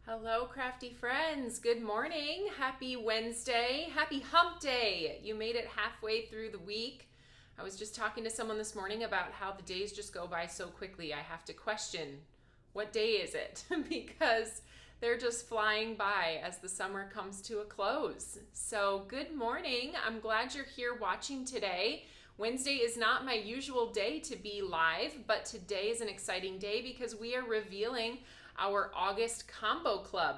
Hello, crafty friends. Good morning. Happy Wednesday. Happy hump day. You made it halfway through the week. I was just talking to someone this morning about how the days just go by so quickly. I have to question, what day is it? Because they're just flying by as the summer comes to a close. So good morning. I'm glad you're here watching today. Wednesday is not my usual day to be live, but today is an exciting day because we are revealing our August combo club.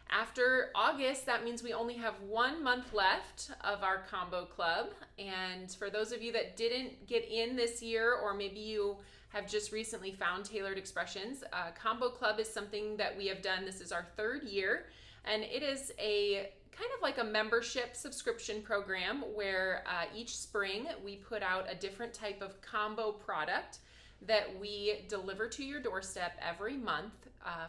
After August, that means we only have 1 month left of our combo club. And for those of you that didn't get in this year, or maybe you have just recently found Tailored Expressions, combo club is something that we have done. This is our 3rd year, and it is a kind of like a membership subscription program where each spring we put out a different type of combo product that we deliver to your doorstep every month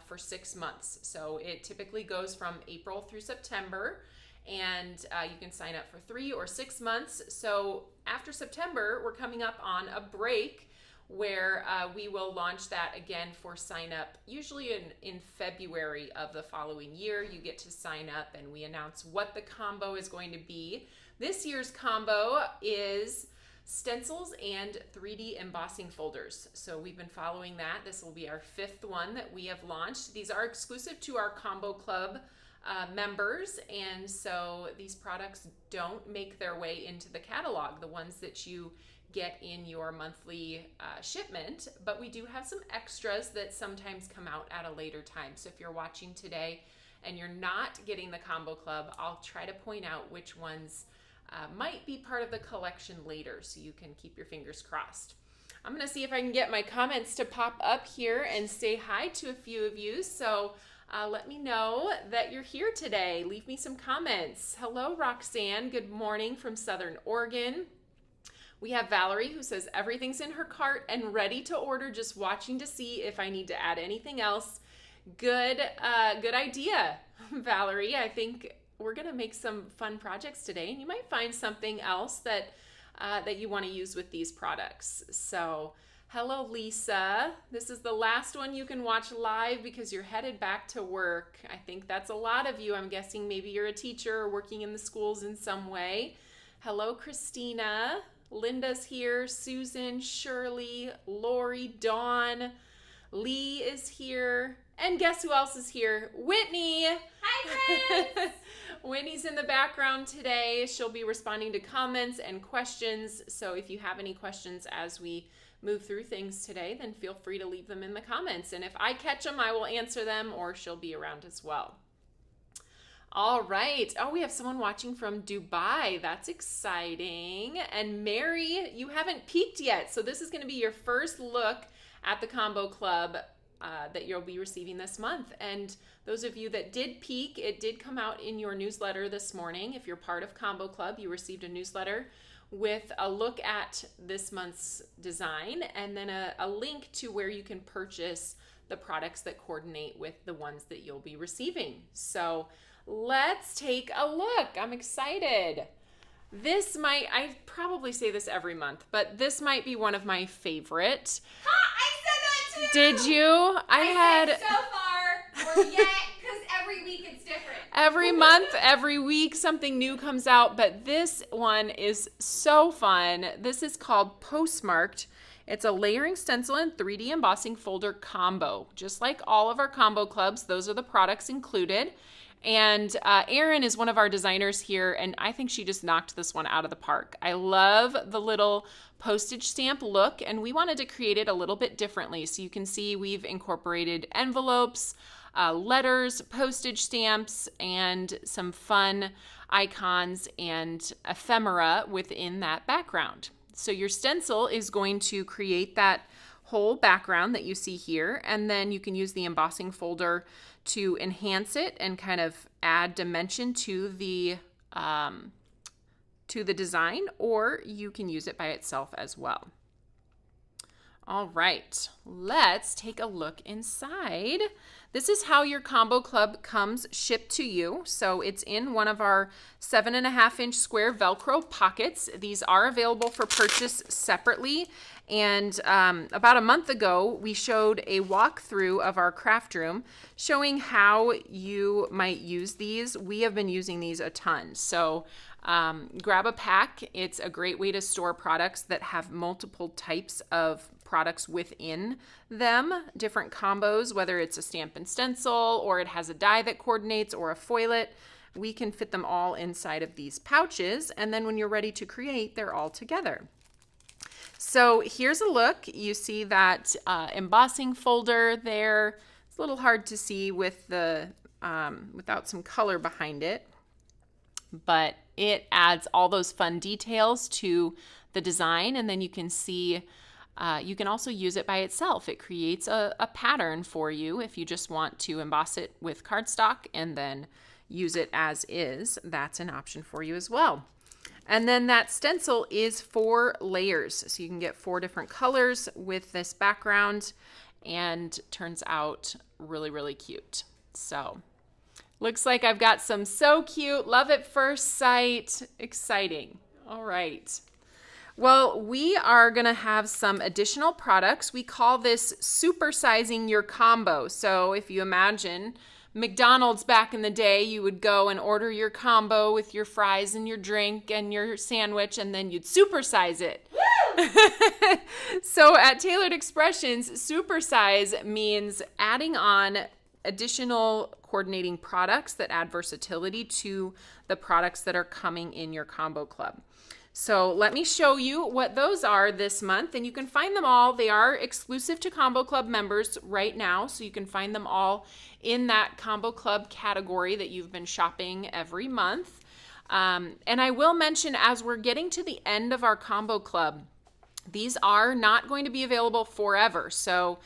for 6 months. So it typically goes from April through September, and you can sign up for 3 or 6 months. So after September, we're coming up on a break where we will launch that again for sign up, usually in February of the following year. You get to sign up and we announce what the combo is going to be. This year's combo is stencils and 3D embossing folders. So we've been following that. This will be our 5th one that we have launched. These are exclusive to our combo club members, and so these products don't make their way into the catalog, the ones that you get in your monthly shipment, but we do have some extras that sometimes come out at a later time. So if you're watching today and you're not getting the combo club, I'll try to point out which ones might be part of the collection later, so you can keep your fingers crossed. I'm going to see if I can get my comments to pop up here and say hi to a few of you. So let me know that you're here today. Leave me some comments. Hello, Roxanne. Good morning from Southern Oregon. We have Valerie who says everything's in her cart and ready to order, just watching to see if I need to add anything else. Good idea, Valerie. I think we're going to make some fun projects today, and you might find something else that you want to use with these products. So hello, Lisa. This is the last one you can watch live because you're headed back to work. I think that's a lot of you. I'm guessing maybe you're a teacher or working in the schools in some way. Hello, Christina. Linda's here. Susan, Shirley, Lori, Dawn, Lee is here. And guess who else is here? Whitney. Hi, friends. Whitney's in the background today. She'll be responding to comments and questions. So if you have any questions as we move through things today, then feel free to leave them in the comments. And if I catch them, I will answer them, or she'll be around as well. All right. Oh, we have someone watching from Dubai. That's exciting. And Mary, you haven't peeked yet. So this is going to be your first look at the combo club that you'll be receiving this month. And those of you that did peek, it did come out in your newsletter this morning. If you're part of Combo Club, you received a newsletter with a look at this month's design and then a link to where you can purchase the products that coordinate with the ones that you'll be receiving. So let's take a look. I'm excited. I probably say this every month, but this might be one of my favorite. Did you? I had so far, or yet, because every week it's different. Every month, every week, something new comes out, but this one is so fun. This is called Postmarked. It's a layering stencil and 3D embossing folder combo. Just like all of our combo clubs, those are the products included. And Erin is one of our designers here, and I think she just knocked this one out of the park. I love the little postage stamp look, and we wanted to create it a little bit differently. So you can see we've incorporated envelopes, letters, postage stamps, and some fun icons and ephemera within that background. So your stencil is going to create that whole background that you see here, and then you can use the embossing folder to enhance it and kind of add dimension to the design, or you can use it by itself as well. All right, let's take a look inside. This is how your combo club comes shipped to you. So it's in one of our 7.5-inch square Velcro pockets. These are available for purchase separately. And about a month ago, we showed a walkthrough of our craft room showing how you might use these. We have been using these a ton. So grab a pack. It's a great way to store products that have multiple types of products within them, different combos, whether it's a stamp and stencil or it has a die that coordinates or a foilet. We can fit them all inside of these pouches, and then when you're ready to create, they're all together. So here's a look. You see that embossing folder there. It's a little hard to see with the without some color behind it, but it adds all those fun details to the design, and then you can see you can also use it by itself. It creates a pattern for you if you just want to emboss it with cardstock and then use it as is. That's an option for you as well. And then that stencil is 4 layers. So you can get 4 different colors with this background, and turns out really, really cute. So looks like I've got some so cute, love at first sight, exciting. All right. Well, we are going to have some additional products. We call this supersizing your combo. So if you imagine McDonald's back in the day, you would go and order your combo with your fries and your drink and your sandwich, and then you'd supersize it. So at Tailored Expressions, supersize means adding on additional coordinating products that add versatility to the products that are coming in your combo club. So let me show you what those are this month, and you can find them all. They are exclusive to Combo Club members right now, so you can find them all in that Combo Club category that you've been shopping every month. And I will mention, as we're getting to the end of our Combo Club, these are not going to be available forever. So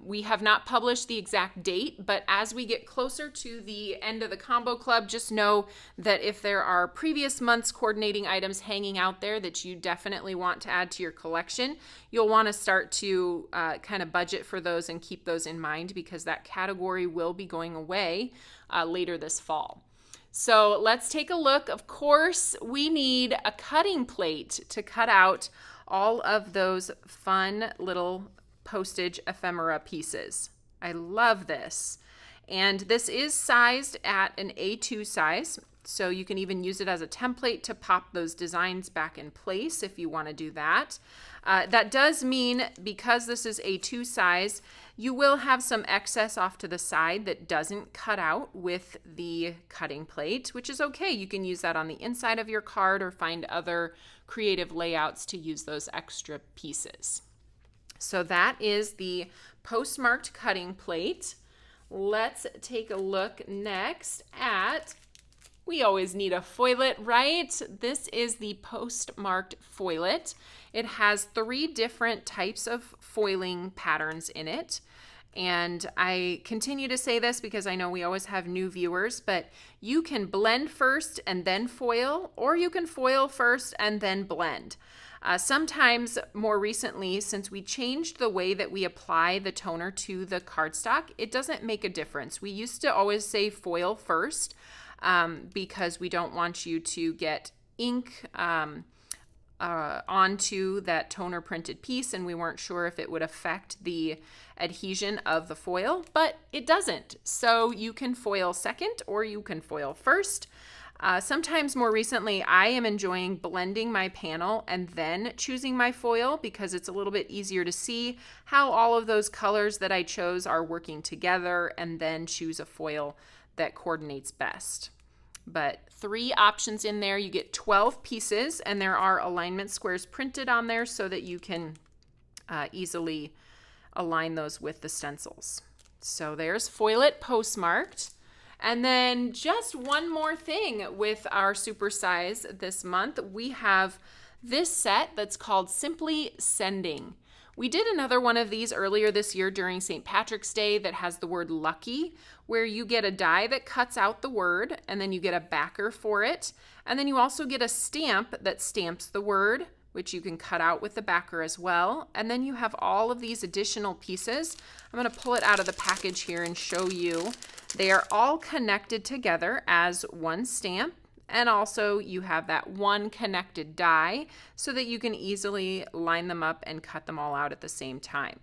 we have not published the exact date, but as we get closer to the end of the Combo Club, just know that if there are previous month's coordinating items hanging out there that you definitely want to add to your collection, you'll want to start to kind of budget for those and keep those in mind, because that category will be going away later this fall. So let's take a look. Of course, we need a cutting plate to cut out all of those fun little postage ephemera pieces. I love this. And this is sized at an A2 size, so you can even use it as a template to pop those designs back in place if you want to do that. That does mean, because this is A2 size, you will have some excess off to the side that doesn't cut out with the cutting plate, which is okay. You can use that on the inside of your card or find other creative layouts to use those extra pieces. So that is the Postmarked cutting plate. Let's take a look next at, we always need a foilet, right? This is the Postmarked foilet. It has 3 different types of foiling patterns in it. And I continue to say this because I know we always have new viewers, but you can blend first and then foil, or you can foil first and then blend. Sometimes more recently, since we changed the way that we apply the toner to the cardstock, it doesn't make a difference. We used to always say foil first because we don't want you to get ink onto that toner printed piece, and we weren't sure if it would affect the adhesion of the foil, but it doesn't. So you can foil second or you can foil first. Sometimes more recently, I am enjoying blending my panel and then choosing my foil, because it's a little bit easier to see how all of those colors that I chose are working together, and then choose a foil that coordinates best. But 3 options in there. You get 12 pieces, and there are alignment squares printed on there so that you can easily align those with the stencils. So there's Foilet Postmarked. And then just one more thing with our supersize this month, we have this set that's called Simply Sending. We did another one of these earlier this year during St. Patrick's Day that has the word lucky, where you get a die that cuts out the word, and then you get a backer for it. And then you also get a stamp that stamps the word which you can cut out with the backer as well. And then you have all of these additional pieces. I'm going to pull it out of the package here and show you. They are all connected together as one stamp. And also you have that one connected die so that you can easily line them up and cut them all out at the same time.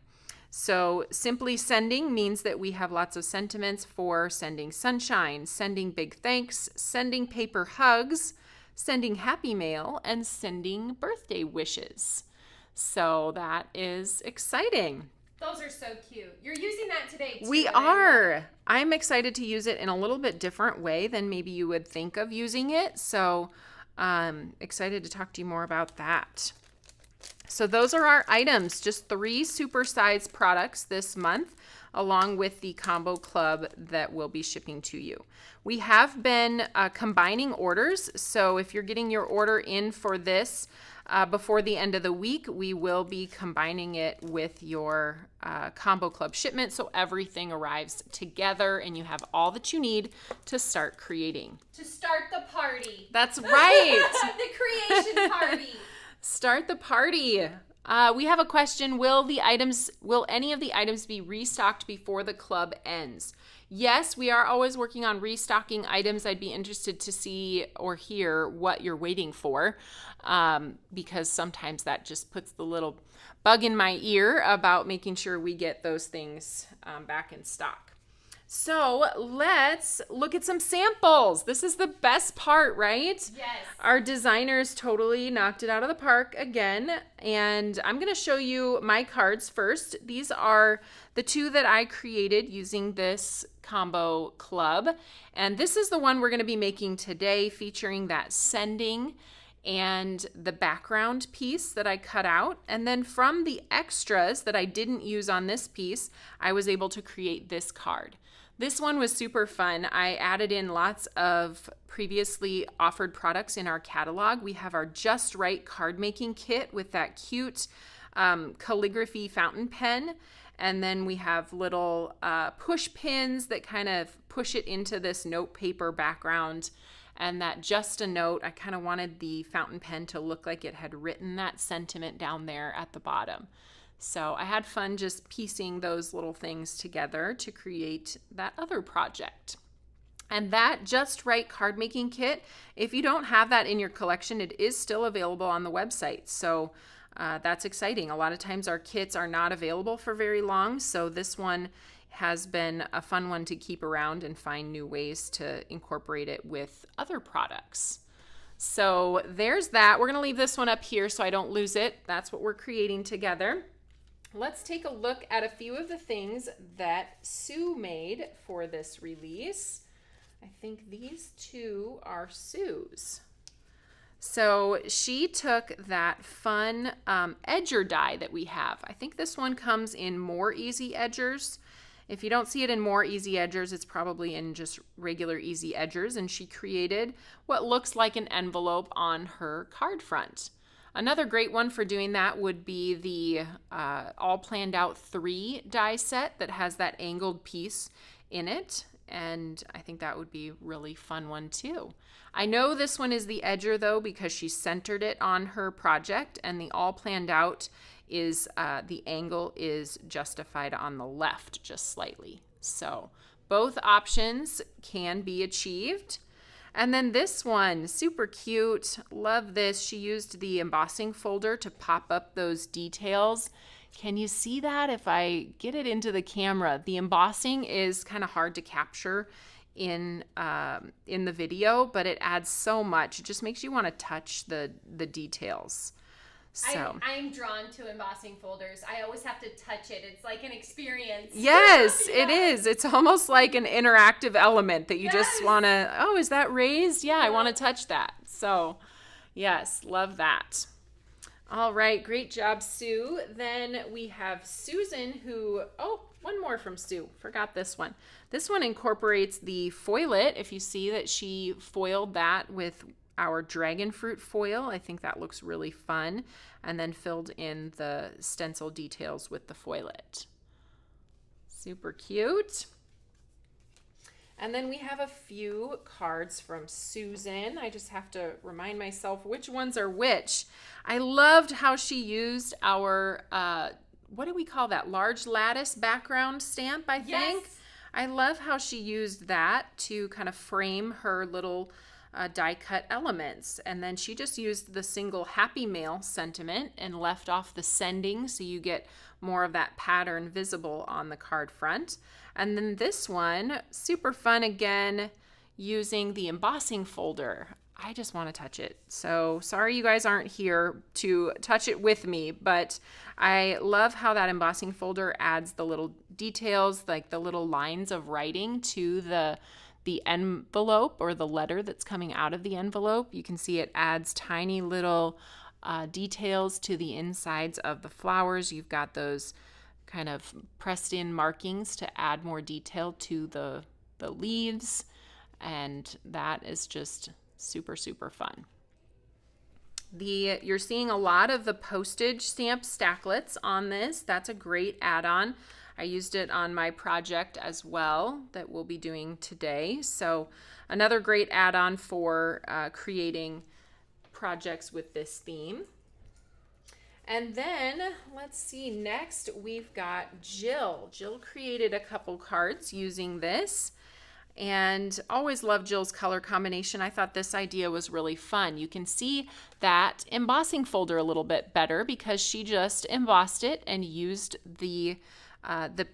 So simply sending means that we have lots of sentiments for sending sunshine, sending big thanks, sending paper hugs, sending happy mail, and sending birthday wishes. So that is exciting. Those are so cute. You're using that today too. We are. I'm excited to use it in a little bit different way than maybe you would think of using it. So excited to talk to you more about that. So those are our items, just 3 supersized products this month, along with the combo club that we'll be shipping to you. We have been combining orders, so if you're getting your order in for this before the end of the week, we will be combining it with your combo club shipment, so everything arrives together and you have all that you need to start creating. To start the party. That's right. The creation party. Start the party. We have a question. Will any of the items be restocked before the club ends? Yes, we are always working on restocking items. I'd be interested to see or hear what you're waiting for, because sometimes that just puts the little bug in my ear about making sure we get those things back in stock. So let's look at some samples. This is the best part, right? Yes. Our designers totally knocked it out of the park again. And I'm going to show you my cards first. These are the 2 that I created using this combo club. And this is the one we're going to be making today, featuring that sending and the background piece that I cut out. And then from the extras that I didn't use on this piece, I was able to create this card. This one was super fun. I added in lots of previously offered products in our catalog. We have our Just Right card making kit with that cute calligraphy fountain pen. And then we have little push pins that kind of push it into this note paper background. And that Just a Note, I kind of wanted the fountain pen to look like it had written that sentiment down there at the bottom. So I had fun just piecing those little things together to create that other project. And that Just Right card making kit, if you don't have that in your collection, it is still available on the website. So that's exciting. A lot of times our kits are not available for very long. So this one has been a fun one to keep around and find new ways to incorporate it with other products. So there's that. We're going to leave this one up here so I don't lose it. That's what we're creating together. Let's take a look at a few of the things that Sue made for this release. I think these 2 are Sue's. So she took that fun edger die that we have. I think this one comes in More Easy Edgers. If you don't see it in More Easy Edgers, it's probably in just regular Easy Edgers. And she created what looks like an envelope on her card front. Another great one for doing that would be the All Planned Out 3 die set that has that angled piece in it. And I think that would be a really fun one too. I know this one is the edger though because she centered it on her project, and the All Planned Out is the angle is justified on the left just slightly. So both options can be achieved. And then this one, super cute. Love this. She used the embossing folder to pop up those details. Can you see that if I get it into the camera? The embossing is kind of hard to capture in the video, but it adds so much. It just makes you want to touch the details. So I'm drawn to embossing folders. I always have to touch it. It's like an experience. Yes, Yeah. It is. It's almost like an interactive element that you just Yes. want to, oh, is that raised? Yeah, I want to touch that. So, yes, love that. All right, great job, Sue. Then we have Susan who, one more from Sue. Forgot this one. This one incorporates the foilet. If you see that she foiled that with our dragon fruit foil. I think that looks really fun. And then filled in the stencil details with the foilet. Super cute. And then we have a few cards from Susan. I just have to remind myself which ones are which. I loved how she used our, what do we call that? Large lattice background stamp, I think. Yes. I love how she used that to kind of frame her little die cut elements. And then she just used the single Happy Mail sentiment and left off the sending, so you get more of that pattern visible on the card front. And then this one, super fun again, using the embossing folder. I just want to touch it. So sorry you guys aren't here to touch it with me, but I love how that embossing folder adds the little details, like the little lines of writing to the envelope or the letter that's coming out of the envelope. You can see it adds tiny little details to the insides of the flowers. You've got those kind of pressed in markings to add more detail to the leaves, and that is just super, super fun. You're seeing a lot of the Postage stamp stacklets on this. That's a great add-on. I used it on my project as well that we'll be doing today. So another great add-on for creating projects with this theme. And then let's see, next we've got Jill. Jill created a couple cards using this, and always loved Jill's color combination. I thought this idea was really fun. You can see that embossing folder a little bit better because she just embossed it and used the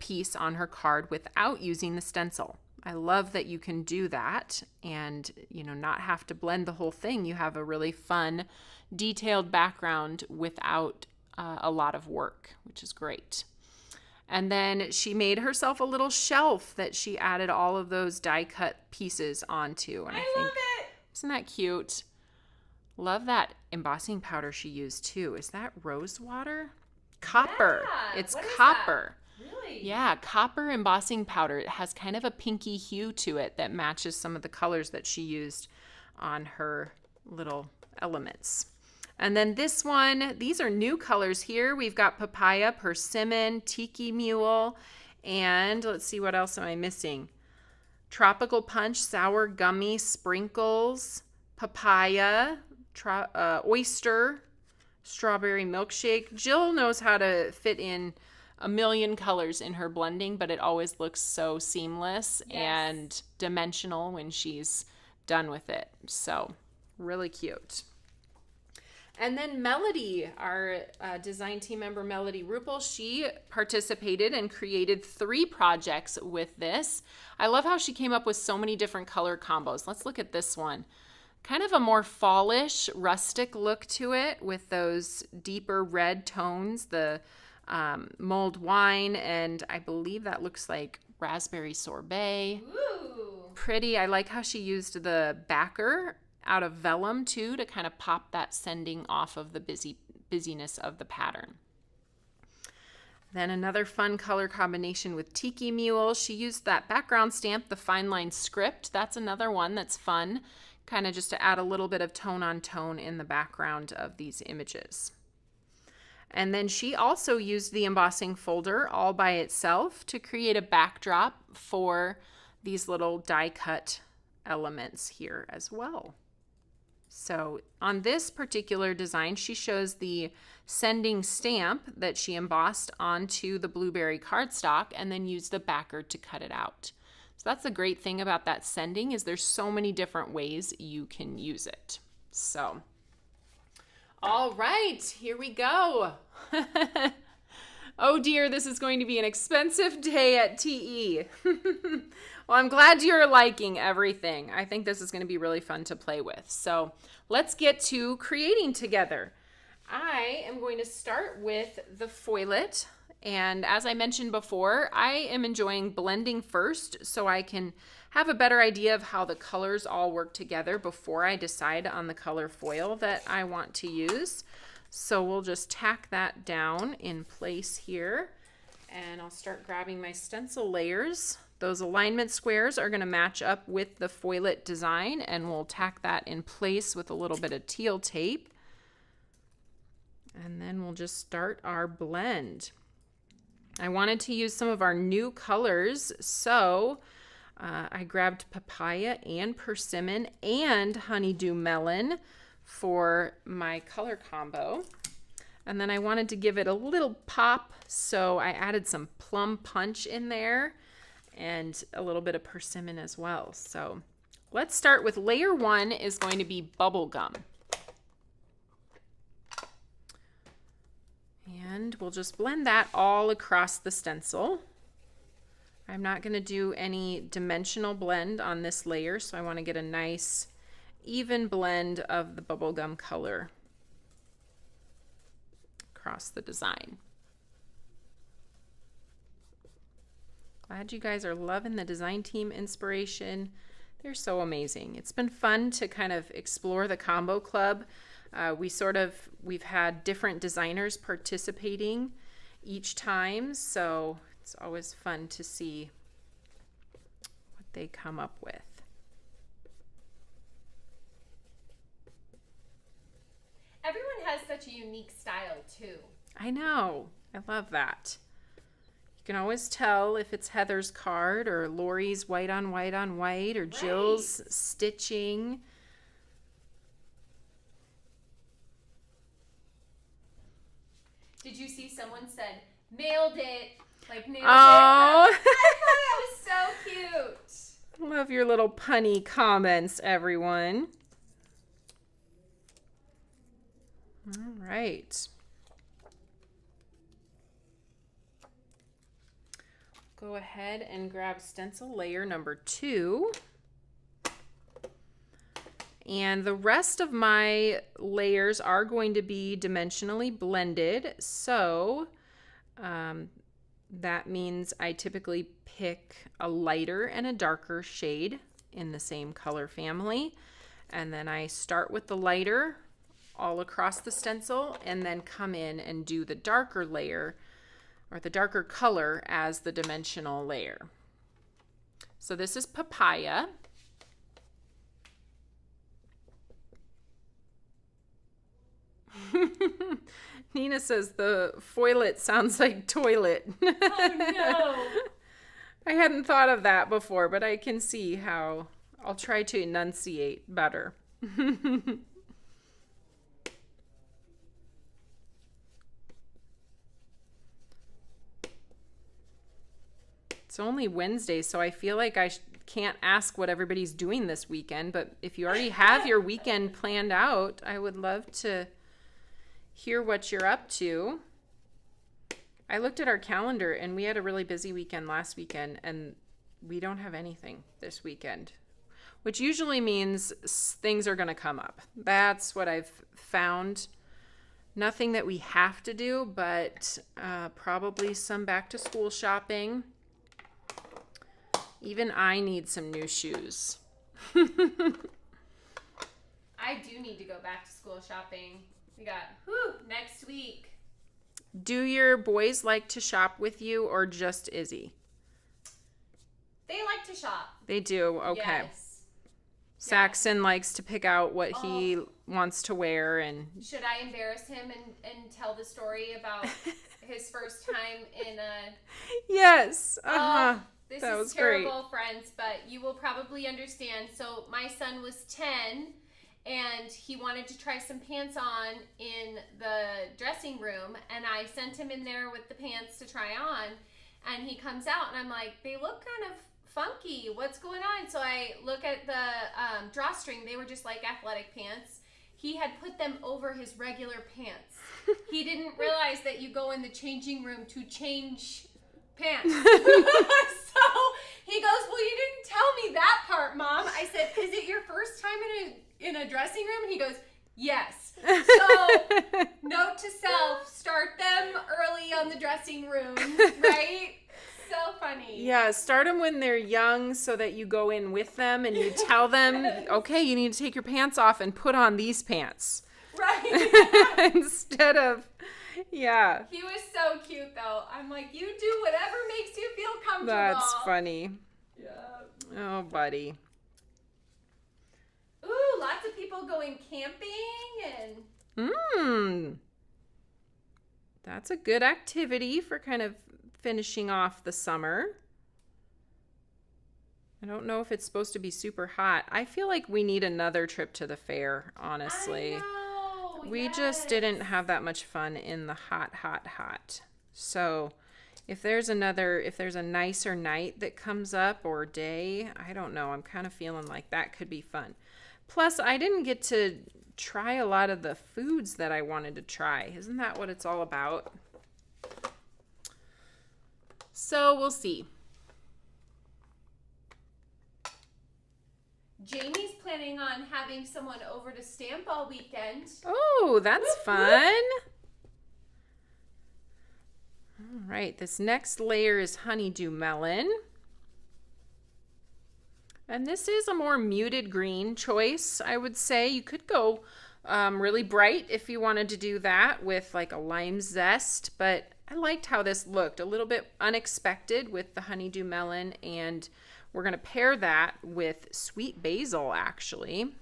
piece on her card without using the stencil. I love that you can do that and, not have to blend the whole thing. You have a really fun, detailed background without a lot of work, which is great. And then she made herself a little shelf that she added all of those die cut pieces onto. And I think, love it. Isn't that cute? Love that embossing powder she used too. Is that rose water? Copper. Yeah. It's What is copper. that? Really? Yeah, copper embossing powder. It has kind of a pinky hue to it that matches some of the colors that she used on her little elements. And then this one, these are new colors here. We've got Papaya, Persimmon, Tiki Mule, and let's see, what else am I missing? Tropical Punch, Sour Gummy, Sprinkles, Papaya, Oyster, Strawberry Milkshake. Jill knows how to fit in a million colors in her blending, but it always looks so seamless and dimensional when she's done with it. So really cute. And then Melody, our design team member, Melody Rupel, she participated and created 3 projects with this. I love how she came up with so many different color combos. Let's look at this one. Kind of a more fallish, rustic look to it with those deeper red tones, the mulled wine, and I believe that looks like raspberry sorbet. Ooh. Pretty. I like how she used the backer out of vellum too to kind of pop that sending off of the busyness of the pattern. Then another fun color combination with Tiki Mule. She used that background stamp, the Fine Line Script. That's another one that's fun, kind of just to add a little bit of tone on tone in the background of these images. And then she also used the embossing folder all by itself to create a backdrop for these little die cut elements here as well. So on this particular design, she shows the sending stamp that she embossed onto the blueberry cardstock and then used the backer to cut it out. So that's the great thing about that sending, is there's so many different ways you can use it. So, all right, here we go. Oh dear, this is going to be an expensive day at TE. Well, I'm glad you're liking everything. I think this is going to be really fun to play with. So let's get to creating together. I am going to start with the foilet. And as I mentioned before, I am enjoying blending first so I can have a better idea of how the colors all work together before I decide on the color foil that I want to use. So we'll just tack that down in place here. And I'll start grabbing my stencil layers. Those alignment squares are going to match up with the foilet design, and we'll tack that in place with a little bit of teal tape. And then we'll just start our blend. I wanted to use some of our new colors, so I grabbed Papaya and Persimmon and Honeydew Melon for my color combo. And then I wanted to give it a little pop, so I added some Plum punch in there and a little bit of Persimmon as well. So let's start with layer 1 is going to be Bubblegum. And we'll just blend that all across the stencil. I'm not going to do any dimensional blend on this layer, so I want to get a nice even blend of the bubblegum color across the design. Glad you guys are loving the design team inspiration. They're so amazing. It's been fun to kind of explore the combo club. We've had different designers participating each time, so it's always fun to see what they come up with. Everyone has such a unique style too. I know. I love that. You can always tell if it's Heather's card or Lori's white on white on white or Jill's stitching. Did you see someone said, nailed it? Like, nailed it. Oh. I thought that was so cute. Love your little punny comments, everyone. All right. Go ahead and grab stencil layer number 2. And the rest of my layers are going to be dimensionally blended. So that means I typically pick a lighter and a darker shade in the same color family. And then I start with the lighter all across the stencil and then come in and do the darker layer or the darker color as the dimensional layer. So this is Papaya. Nina says the foilet sounds like toilet. Oh no. I hadn't thought of that before, but I can see how I'll try to enunciate better. It's only Wednesday, so I feel like I can't ask what everybody's doing this weekend, but if you already have your weekend planned out, I would love to hear what you're up to. I looked at our calendar and we had a really busy weekend last weekend and we don't have anything this weekend, which usually means things are going to come up. That's what I've found. Nothing that we have to do, but probably some back to school shopping. Even I need some new shoes. I do need to go back to school shopping. We got next week. Do your boys like to shop with you or just Izzy? They like to shop. They do? Okay. Yes. Saxon likes to pick out what he wants to wear. And should I embarrass him and tell the story about his first time in a... Yes. Uh-huh. This that is was terrible, friends, but you will probably understand. So my son was 10, and he wanted to try some pants on in the dressing room, and I sent him in there with the pants to try on, and he comes out, and I'm like, they look kind of funky. What's going on? So I look at the drawstring. They were just like athletic pants. He had put them over his regular pants. He didn't realize that you go in the changing room to change pants. So he goes, well, you didn't tell me that part, Mom. I said, is it your first time in a dressing room? And he goes, yes. So note to self, start them early on the dressing room, right? So funny. Yeah, start them when they're young so that you go in with them and you tell them, okay, you need to take your pants off and put on these pants. Right. Instead of... Yeah. He was so cute, though. I'm like, you do whatever makes you feel comfortable. That's funny. Yeah. Oh, buddy. Ooh, lots of people going camping and... That's a good activity for kind of finishing off the summer. I don't know if it's supposed to be super hot. I feel like we need another trip to the fair, honestly. I know, we just didn't have that much fun in the hot. So if there's a nicer night that comes up or day, I don't know. I'm kind of feeling like that could be fun. Plus, I didn't get to try a lot of the foods that I wanted to try. Isn't that what it's all about? So we'll see. Jamie's planning on having someone over to stamp all weekend. Oh, that's fun. All right, this next layer is Honeydew Melon. And this is a more muted green choice, I would say. You could go really bright if you wanted to do that with like a lime zest, but I liked how this looked. A little bit unexpected with the Honeydew Melon, and we're going to pair that with sweet basil, actually.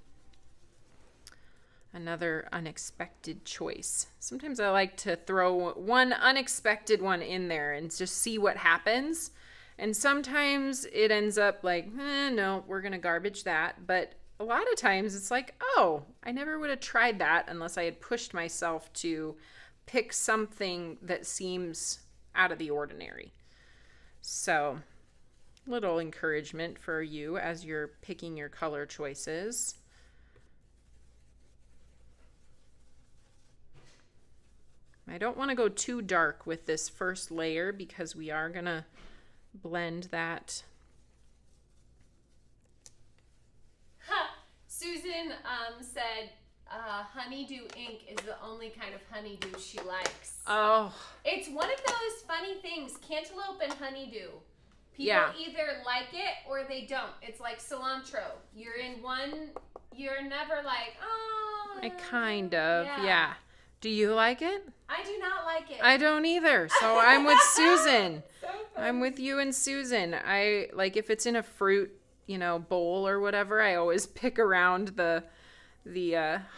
Another unexpected choice. Sometimes I like to throw one unexpected one in there and just see what happens. And sometimes it ends up like, no, we're going to garbage that. But a lot of times it's like, oh, I never would have tried that unless I had pushed myself to pick something that seems out of the ordinary. So, little encouragement for you as you're picking your color choices. I don't want to go too dark with this first layer because we are going to blend that. Susan said honeydew ink is the only kind of honeydew she likes. Oh. It's one of those funny things, cantaloupe and honeydew. People either like it or they don't. It's like cilantro. You're in one, you're never like, oh. I kind of, yeah. Do you like it? I do not like it. I don't either. So I'm with Susan. So I'm with you and Susan. I like if it's in a fruit, bowl or whatever, I always pick around the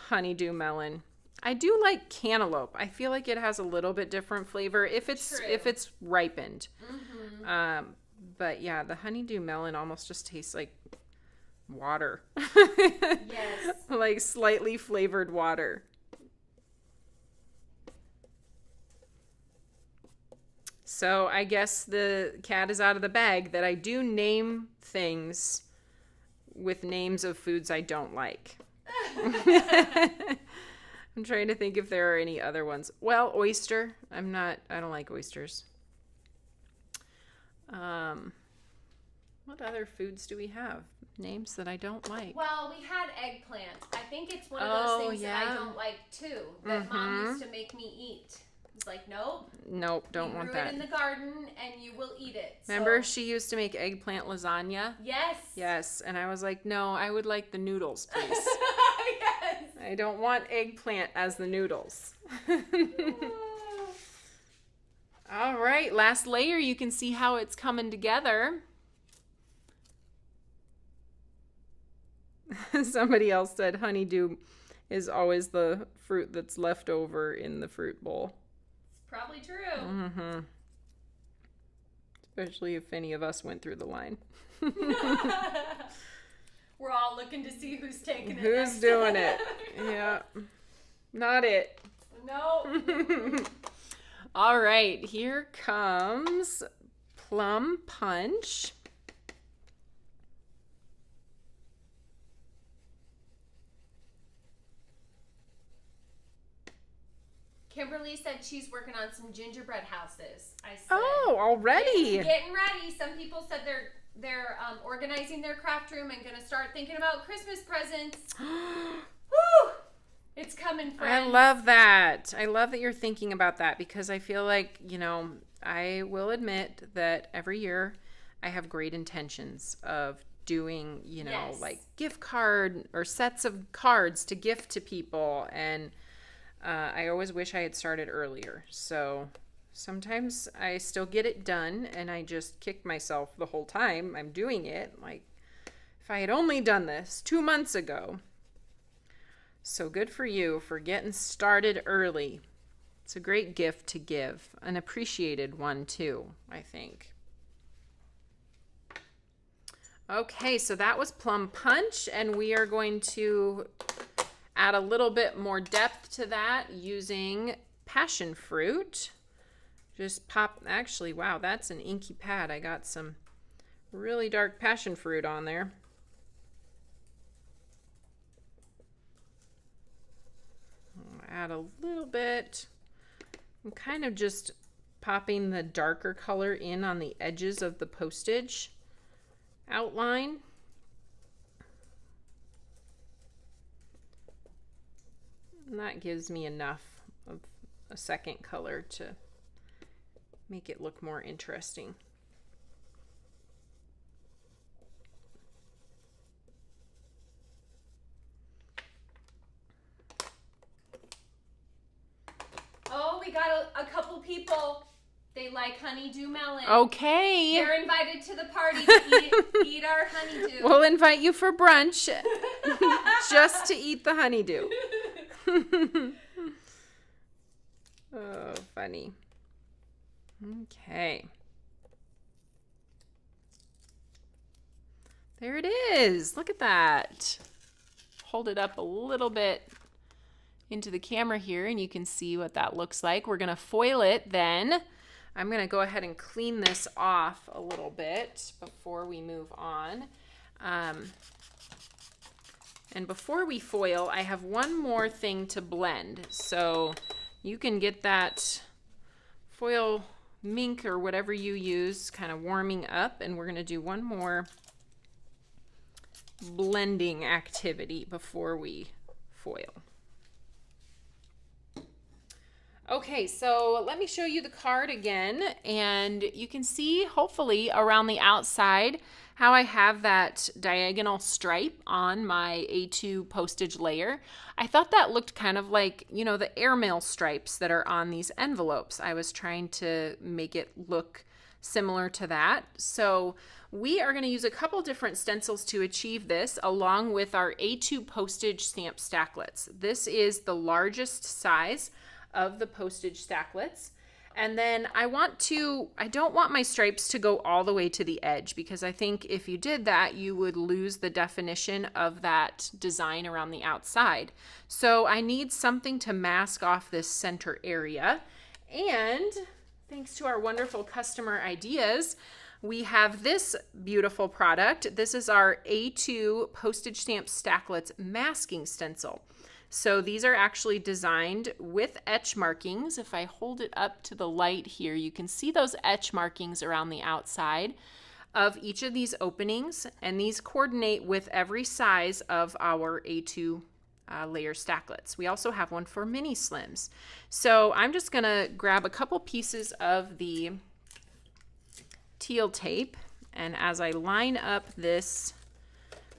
honeydew melon. I do like cantaloupe. I feel like it has a little bit different flavor if it's ripened. Mm-hmm. But yeah, the honeydew melon almost just tastes like water. Yes. Like slightly flavored water. So I guess the cat is out of the bag that I do name things with names of foods I don't like. I'm trying to think if there are any other ones. Well, oyster. I don't like oysters. What other foods do we have? Names that I don't like. Well, we had eggplant. I think it's one of those things that I don't like too. That Mom used to make me eat. It's like, nope, don't want that. You grew it in the garden and you will eat it. Remember she used to make eggplant lasagna? Yes, and I was like, no, I would like the noodles, please. Yes, I don't want eggplant as the noodles. All right, last layer. You can see how it's coming together. Somebody else said honeydew is always the fruit that's left over in the fruit bowl. Probably true. Mm-hmm. Especially if any of us went through the line. We're all looking to see who's taking it. Who's doing it? Yeah. Not it. No. All right. Here comes Plum Punch. Kimberly said she's working on some gingerbread houses. I said, oh, already. Getting ready. Some people said they're organizing their craft room and going to start thinking about Christmas presents. Woo! It's coming, friends. I love that. I love that you're thinking about that because I feel like, I will admit that every year I have great intentions of doing, Yes. like gift card or sets of cards to gift to people, and I always wish I had started earlier. So sometimes I still get it done and I just kick myself the whole time I'm doing it. Like, if I had only done this 2 months ago. So good for you for getting started early. It's a great gift to give. An appreciated one too, I think. Okay, so that was Plum Punch, and we are going to add a little bit more depth to that using Passion Fruit. Just pop, actually, wow, that's an inky pad. I got some really dark passion fruit on there. I'll add a little bit. I'm kind of just popping the darker color in on the edges of the postage outline. And that gives me enough of a second color to make it look more interesting. Oh, we got a couple people. They like honeydew melon. Okay. They're invited to the party to eat our honeydew. We'll invite you for brunch just to eat the honeydew. Oh, funny. Okay. There it is. Look at that. Hold it up a little bit into the camera here and you can see what that looks like. We're going to foil it then. I'm going to go ahead and clean this off a little bit before we move on. And before we foil, I have one more thing to blend. So you can get that foil mink or whatever you use kind of warming up, and we're going to do one more blending activity before we foil. Okay, so let me show you the card again, and you can see hopefully around the outside how I have that diagonal stripe on my A2 postage layer. I thought that looked kind of like, you know, the airmail stripes that are on these envelopes. I was trying to make it look similar to that. So we are going to use a couple different stencils to achieve this, along with our A2 postage stamp stacklets. This is the largest size of the postage stacklets. And then I don't want my stripes to go all the way to the edge, because I think if you did that, you would lose the definition of that design around the outside. So I need something to mask off this center area. And thanks to our wonderful customer ideas, we have this beautiful product. This is our A2 postage stamp stacklets masking stencil. So these are actually designed with etch markings. If I hold it up to the light here, you can see those etch markings around the outside of each of these openings, and these coordinate with every size of our A2 layer stacklets. We also have one for mini slims. So I'm just gonna grab a couple pieces of the teal tape, and as I line up this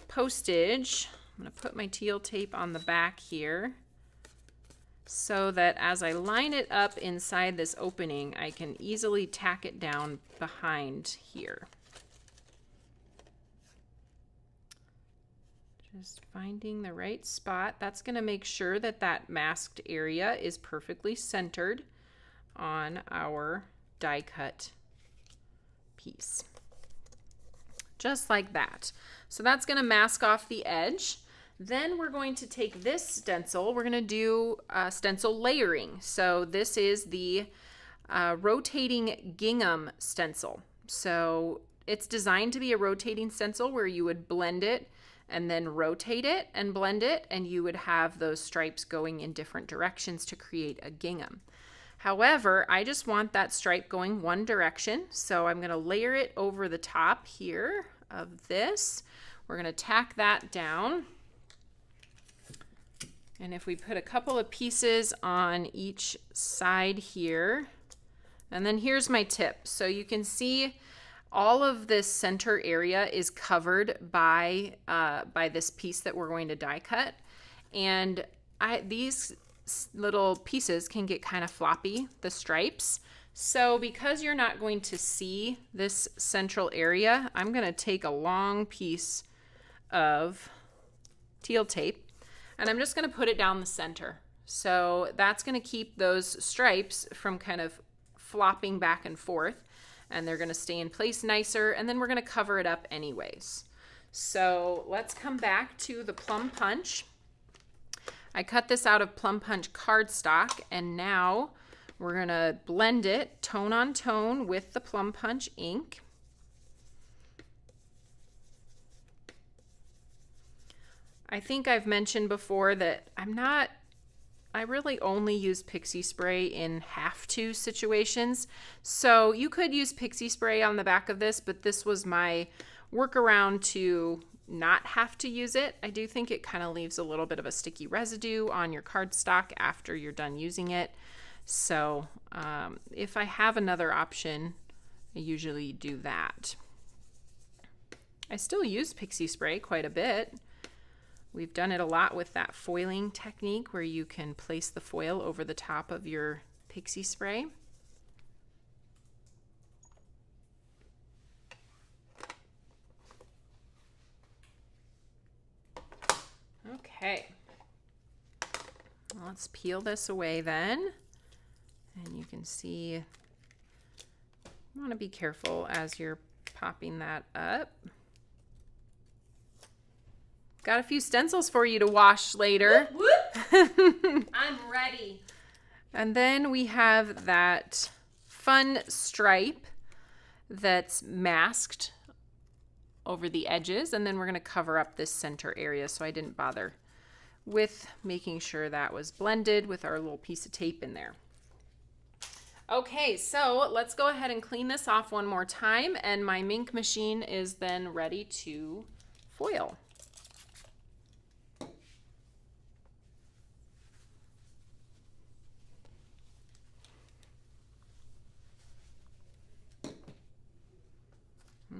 postage, I'm going to put my teal tape on the back here so that as I line it up inside this opening, I can easily tack it down behind here. Just finding the right spot. That's going to make sure that that masked area is perfectly centered on our die cut piece. Just like that. So that's going to mask off the edge. Then we're going to take this stencil. We're going to do stencil layering. So this is the rotating gingham stencil. So it's designed to be a rotating stencil where you would blend it and then rotate it and blend it, and you would have those stripes going in different directions to create a gingham. However, I just want that stripe going one direction, so I'm going to layer it over the top here of this. We're going to tack that down. And if we put a couple of pieces on each side here, and then here's my tip. So you can see all of this center area is covered by this piece that we're going to die cut. And these little pieces can get kind of floppy, the stripes. So because you're not going to see this central area, I'm going to take a long piece of teal tape and I'm just going to put it down the center. So that's going to keep those stripes from kind of flopping back and forth, and they're going to stay in place nicer, and then we're going to cover it up anyways. So let's come back to the Plum Punch. I cut this out of Plum Punch cardstock, and now we're going to blend it tone on tone with the Plum Punch ink. I think I've mentioned before that I really only use pixie spray in have-to situations. So you could use pixie spray on the back of this, but this was my workaround to not have to use it. I do think it kind of leaves a little bit of a sticky residue on your cardstock after you're done using it. So if I have another option, I usually do that. I still use pixie spray quite a bit. We've done it a lot with that foiling technique where you can place the foil over the top of your pixie spray. Okay, let's peel this away then. And you can see, you want to be careful as you're popping that up. Got a few stencils for you to wash later. Whoop, whoop. I'm ready. And then we have that fun stripe that's masked over the edges, and then we're going to cover up this center area, so I didn't bother with making sure that was blended with our little piece of tape in there. Okay, so let's go ahead and clean this off one more time, and my Mink machine is then ready to foil.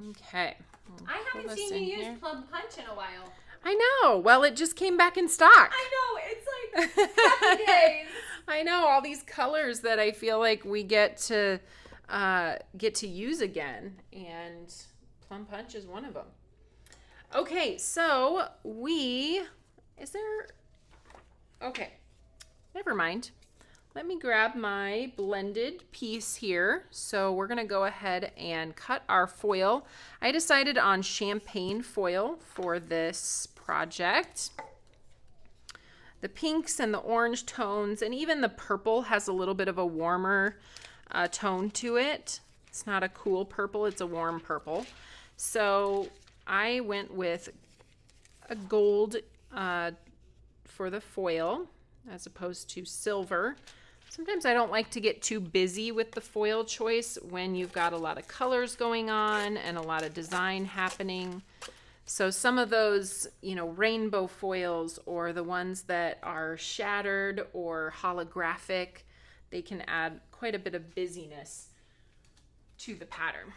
Okay. I haven't seen you use Plum Punch in a while. I know. Well, it just came back in stock. I know. It's like happy days. I know, all these colors that I feel like we get to use again, and Plum Punch is one of them. Okay, so okay, never mind. Let me grab my blended piece here. So we're gonna go ahead and cut our foil. I decided on champagne foil for this project. The pinks and the orange tones, and even the purple has a little bit of a warmer tone to it. It's not a cool purple, it's a warm purple. So I went with a gold for the foil as opposed to silver. Sometimes I don't like to get too busy with the foil choice when you've got a lot of colors going on and a lot of design happening. So some of those, rainbow foils, or the ones that are shattered or holographic, they can add quite a bit of busyness to the pattern.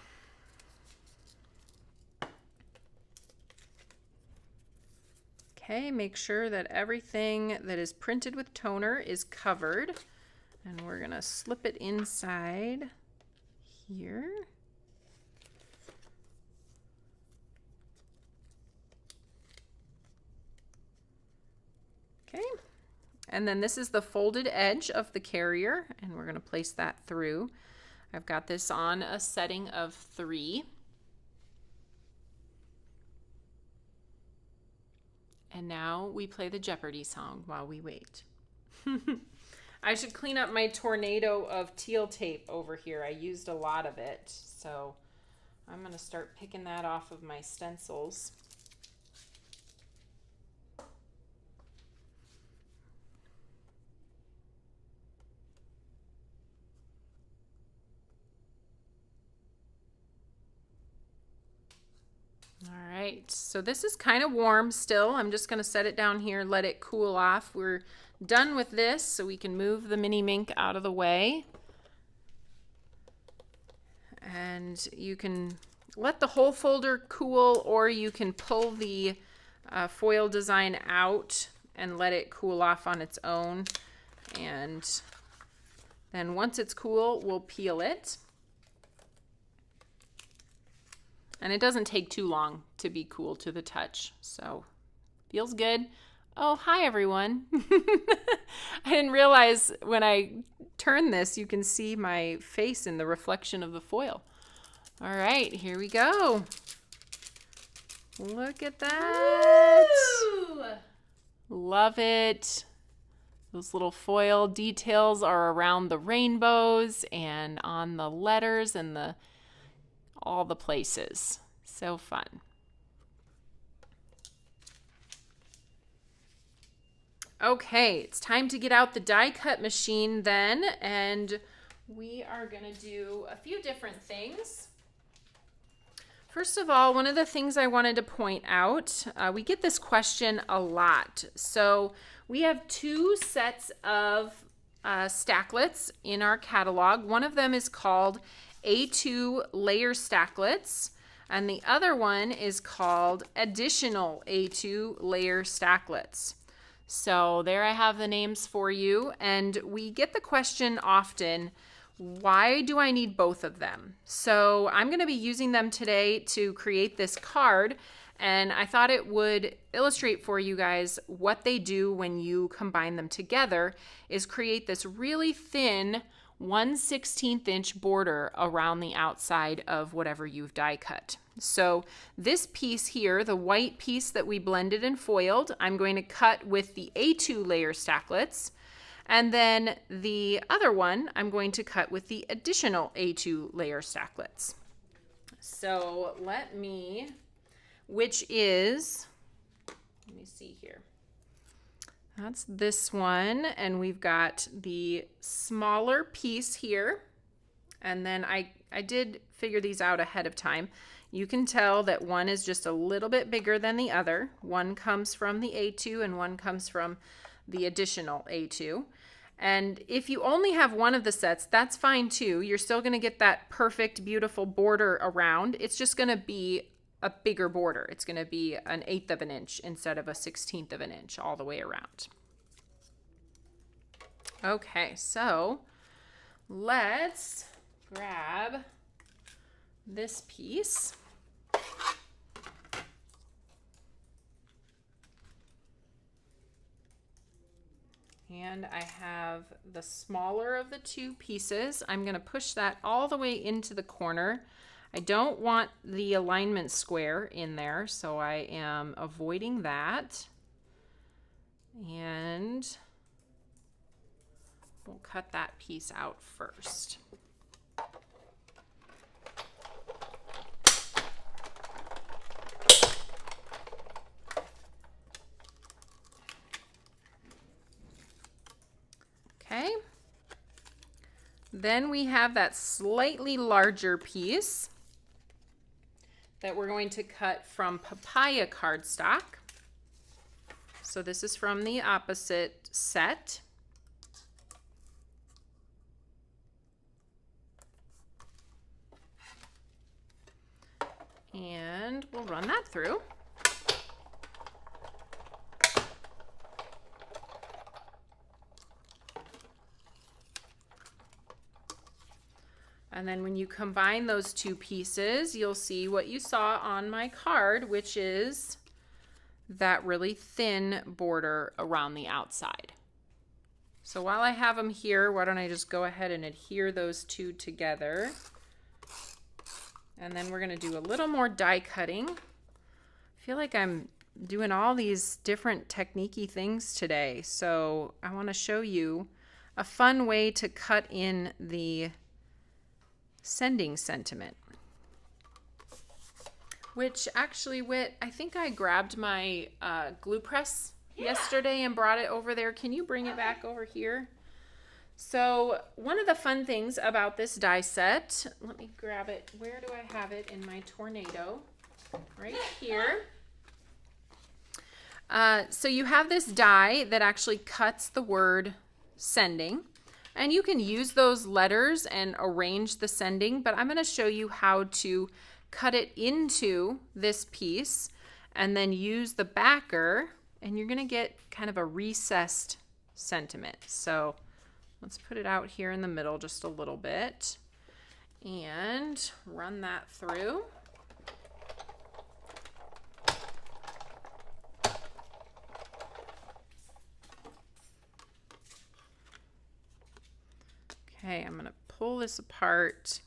Okay, make sure that everything that is printed with toner is covered. And we're gonna slip it inside here. Okay, and then this is the folded edge of the carrier, and we're gonna place that through. I've got this on a setting of 3. And now we play the Jeopardy song while we wait. I should clean up my tornado of teal tape over here. I used a lot of it, so I'm going to start picking that off of my stencils. All right, so this is kind of warm still. I'm just going to set it down here, let it cool off. We're done with this, so we can move the mini Mink out of the way. And you can let the whole folder cool, or you can pull the foil design out and let it cool off on its own. And then once it's cool, we'll peel it. And it doesn't take too long to be cool to the touch, so feels good. Oh, hi everyone. I didn't realize when I turn this, you can see my face in the reflection of the foil. All right, here we go. Look at that. Woo! Love it. Those little foil details are around the rainbows and on the letters and all the places. So fun. Okay, it's time to get out the die cut machine then, and we are gonna do a few different things. First of all, one of the things I wanted to point out, we get this question a lot. So we have two sets of stacklets in our catalog. One of them is called A2 Layer Stacklets, and the other one is called Additional A2 Layer Stacklets. So there I have the names for you, and we get the question often, why do I need both of them? So I'm going to be using them today to create this card, and I thought it would illustrate for you guys what they do when you combine them together is create this really thin 1/16 inch border around the outside of whatever you've die cut. So this piece here, the white piece that we blended and foiled, I'm going to cut with the A2 layer stacklets. And then the other one, I'm going to cut with the additional A2 layer stacklets. So let me see here. That's this one, and we've got the smaller piece here. And then I did figure these out ahead of time. You can tell that one is just a little bit bigger than the other. One comes from the A2 and one comes from the additional A2. And if you only have one of the sets, that's fine too. You're still going to get that perfect, beautiful border around. It's just going to be a bigger border. It's going to be an 1/8 of an inch instead of a 1/16 of an inch all the way around. Okay, so let's grab this piece. And I have the smaller of the two pieces. I'm going to push that all the way into the corner. I don't want the alignment square in there, so I am avoiding that. And we'll cut that piece out first. Okay, then we have that slightly larger piece that we're going to cut from Papaya cardstock. So this is from the opposite set. And we'll run that through. And then when you combine those two pieces, you'll see what you saw on my card, which is that really thin border around the outside. So while I have them here, why don't I just go ahead and adhere those two together. And then we're going to do a little more die cutting. I feel like I'm doing all these different technique-y things today. So I want to show you a fun way to cut in the sending sentiment, which actually, Whit, I think I grabbed my glue press yesterday and brought it over there. Can you bring it back over here? So one of the fun things about this die set, let me grab it. Where do I have it in my tornado? Right here. So you have this die that actually cuts the word sending. And you can use those letters and arrange the sending, but I'm going to show you how to cut it into this piece and then use the backer, and you're going to get kind of a recessed sentiment. So let's put it out here in the middle just a little bit and run that through. Okay, I'm going to pull this apart,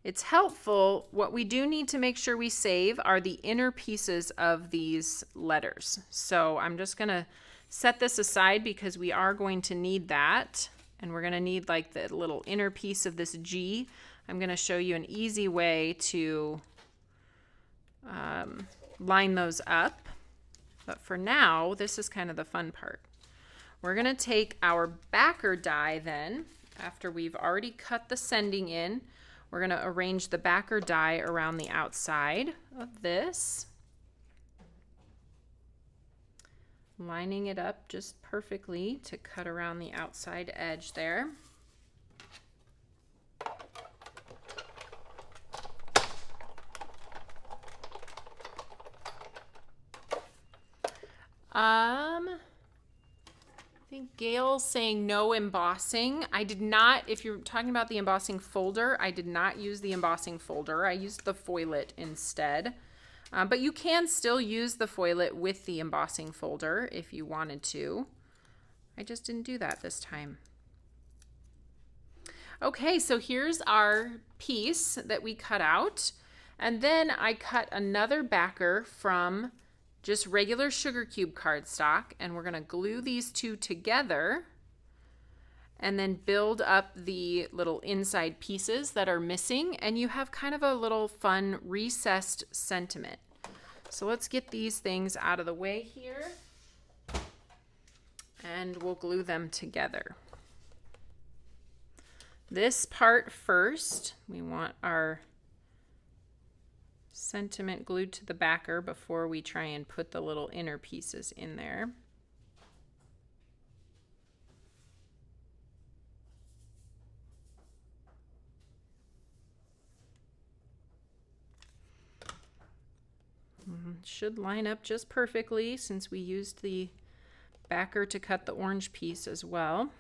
it's helpful. What we do need to make sure we save are the inner pieces of these letters. So I'm just going to set this aside because we are going to need that. And we're going to need like the little inner piece of this G. I'm going to show you an easy way to line those up. But for now, this is kind of the fun part. We're going to take our backer die then, after we've already cut the sending in. We're going to arrange the backer die around the outside of this, lining it up just perfectly to cut around the outside edge there. I think Gail's saying no embossing. I did not, if you're talking about the embossing folder, I did not use the embossing folder. I used the foilet instead. But you can still use the foilet with the embossing folder if you wanted to. I just didn't do that this time. Okay, so here's our piece that we cut out. And then I cut another backer from just regular sugar cube cardstock, and we're going to glue these two together and then build up the little inside pieces that are missing, and you have kind of a little fun recessed sentiment. So let's get these things out of the way here and we'll glue them together. This part first, we want our sentiment glued to the backer before we try and put the little inner pieces in there. Should line up just perfectly since we used the backer to cut the orange piece as well.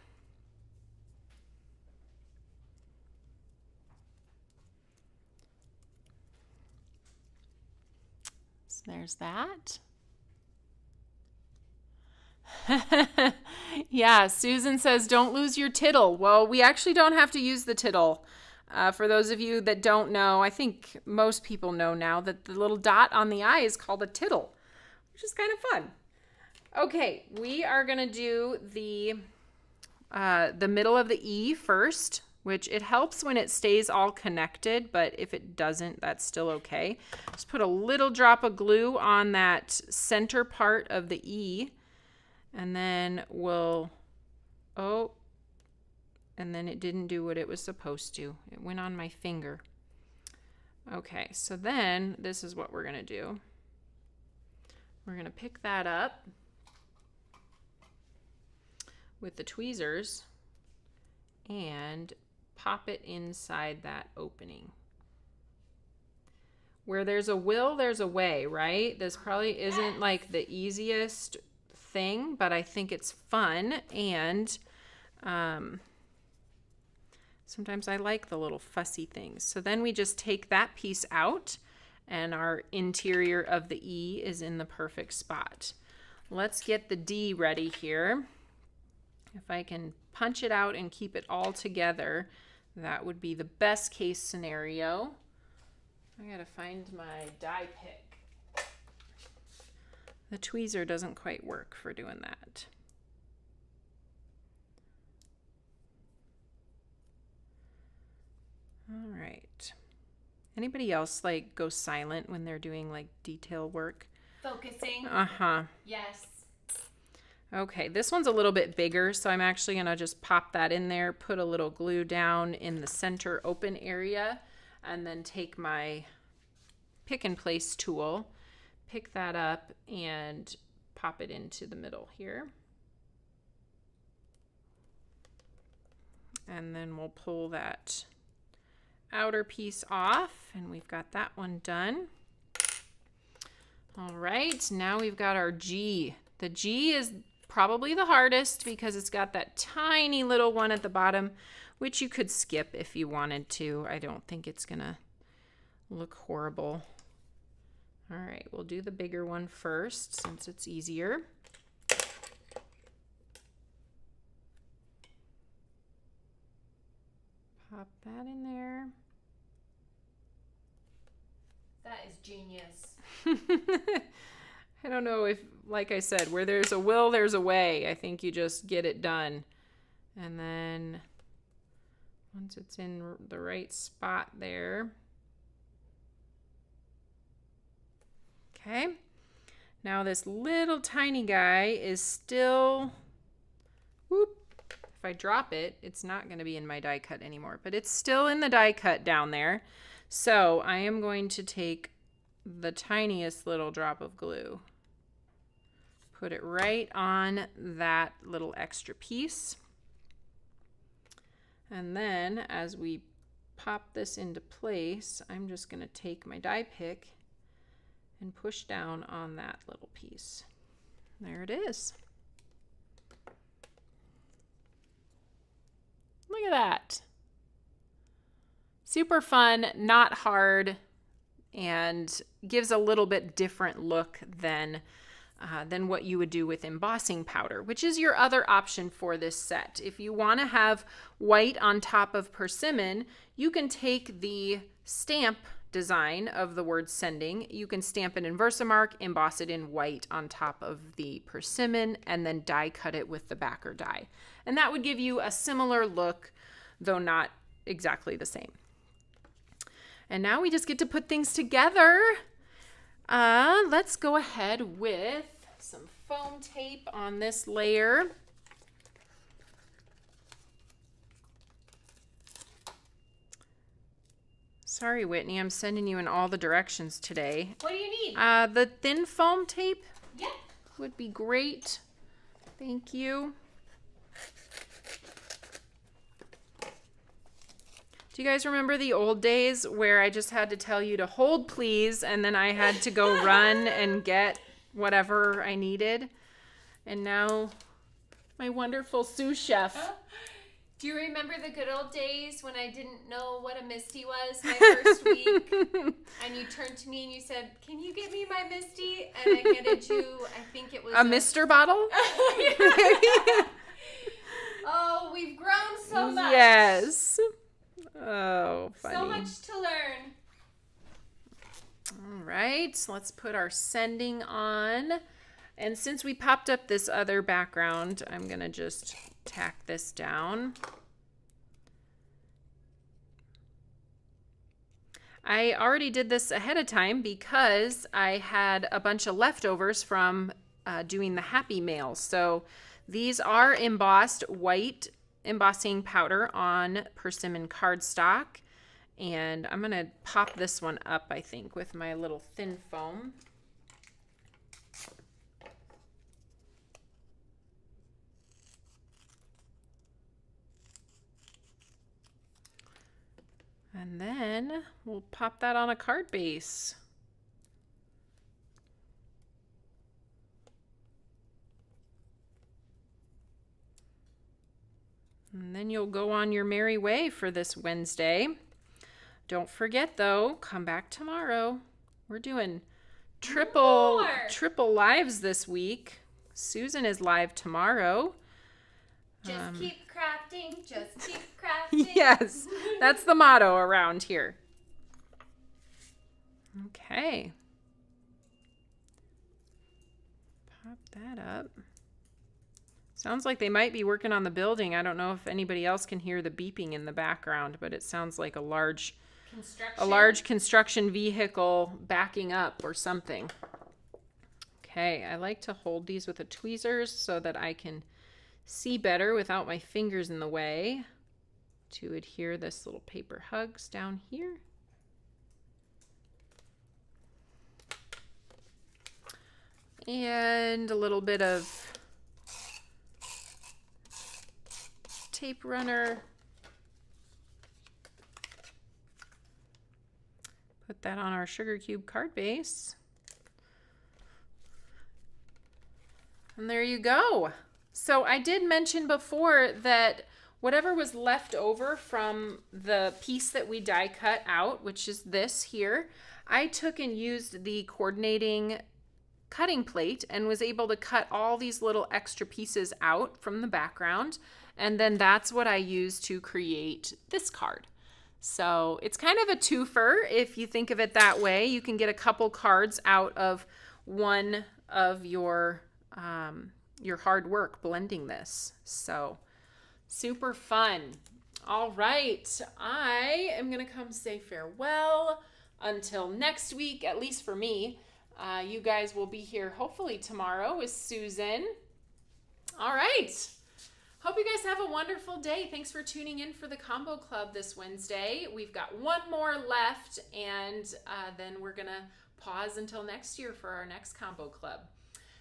There's that. Yeah, Susan says, don't lose your tittle. Well, we actually don't have to use the tittle. For those of you that don't know, I think most people know now that the little dot on the eye is called a tittle, which is kind of fun. Okay, we are going to do the middle of the E first, which it helps when it stays all connected, but if it doesn't, that's still okay. Just put a little drop of glue on that center part of the E, and then we'll, and then it didn't do what it was supposed to. It went on my finger. Okay, so then this is what we're gonna do. We're gonna pick that up with the tweezers and pop it inside that opening. Where there's a will, there's a way, right? This probably isn't like the easiest thing, but I think it's fun, and sometimes I like the little fussy things. So then we just take that piece out, and our interior of the E is in the perfect spot. Let's get the D ready here. If I can punch it out and keep it all together, that would be the best case scenario. I gotta find my die pick. The tweezer doesn't quite work for doing that. All right. Anybody else like go silent when they're doing like detail work? Focusing. Yes. Okay, this one's a little bit bigger, so I'm actually gonna just pop that in there, put a little glue down in the center open area, and then take my pick and place tool, pick that up and pop it into the middle here. And then we'll pull that outer piece off, and we've got that one done. All right, now we've got our G. The G is probably the hardest because it's got that tiny little one at the bottom, which you could skip if you wanted to. I don't think it's gonna look horrible. All right, we'll do the bigger one first since it's easier. Pop that in there. I don't know if, like I said, where there's a will, there's a way. I think you just get it done. And then once it's in the right spot there. Okay. Now this little tiny guy is still, whoop. If I drop it, it's not going to be in my die cut anymore, but it's still in the die cut down there. So I am going to take the tiniest little drop of glue, put it right on that little extra piece. And then as we pop this into place, I'm just going to take my die pick and push down on that little piece. There it is. Look at that. Super fun, not hard, and gives a little bit different look than what you would do with embossing powder, which is your other option for this set. If you want to have white on top of persimmon, you can take the stamp design of the word sending. You can stamp it in VersaMark, emboss it in white on top of the persimmon, and then die cut it with the backer die. And that would give you a similar look, though not exactly the same. And now we just get to put things together. Let's go ahead with some foam tape on this layer. Sorry, Whitney, I'm sending you in all the directions today. What do you need? The thin foam tape Yeah. would be great. Thank you. Do you guys remember the old days where I just had to tell you to hold please, and then I had to go run and get whatever I needed? And now my wonderful sous chef. Do you remember the good old days when I didn't know what a Misty was my first week? And you turned to me and you said, "Can you get me my Misty?" And I handed you, I think it was a Mr. bottle? Oh, we've grown so much. Yes. Oh, funny. So much to learn. All right, so let's put our sending on. And since we popped up this other background, I'm going to just tack this down. I already did this ahead of time because I had a bunch of leftovers from doing the Happy Mail. So these are embossed white embossing powder on persimmon cardstock. And I'm going to pop this one up, I think, with my little thin foam. And then we'll pop that on a card base. And then you'll go on your merry way for this Wednesday. Don't forget though, come back tomorrow. We're doing triple lives this week. Susan is live tomorrow. Just keep crafting, just keep crafting. Yes, that's the motto around here. Okay. Pop that up. Sounds like they might be working on the building. I don't know if anybody else can hear the beeping in the background, but it sounds like a large construction vehicle backing up or something. Okay, I like to hold these with the tweezers so that I can see better without my fingers in the way to adhere this little paper hugs down here. And a little bit of tape runner. Put that on our sugar cube card base. And there you go. So I did mention before that whatever was left over from the piece that we die cut out, which is this here, I took and used the coordinating cutting plate and was able to cut all these little extra pieces out from the background. And then that's what I used to create this card. So it's kind of a twofer if you think of it that way. You can get a couple cards out of one of your hard work blending this. So super fun. All right, I am gonna come say farewell until next week, at least for me. You guys will be here hopefully tomorrow with Susan. All right. Hope you guys have a wonderful day. Thanks for tuning in for the Combo Club this Wednesday. We've got one more left, and then we're going to pause until next year for our next Combo Club.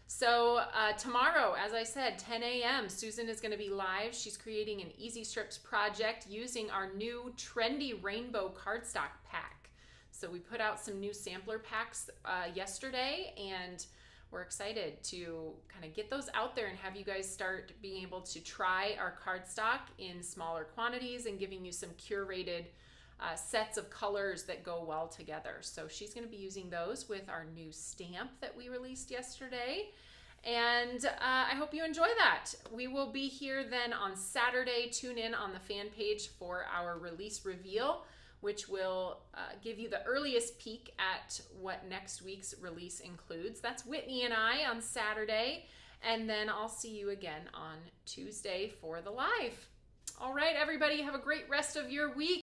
So tomorrow, as I said, 10 a.m., Susan is going to be live. She's creating an Easy Strips project using our new trendy rainbow cardstock pack. So we put out some new sampler packs yesterday, and we're excited to kind of get those out there and have you guys start being able to try our cardstock in smaller quantities and giving you some curated sets of colors that go well together. So she's going to be using those with our new stamp that we released yesterday. And I hope you enjoy that. We will be here then on Saturday. Tune in on the fan page for our release reveal, which will give you the earliest peek at what next week's release includes. That's Whitney and I on Saturday, and then I'll see you again on Tuesday for the live. All right, everybody, have a great rest of your week.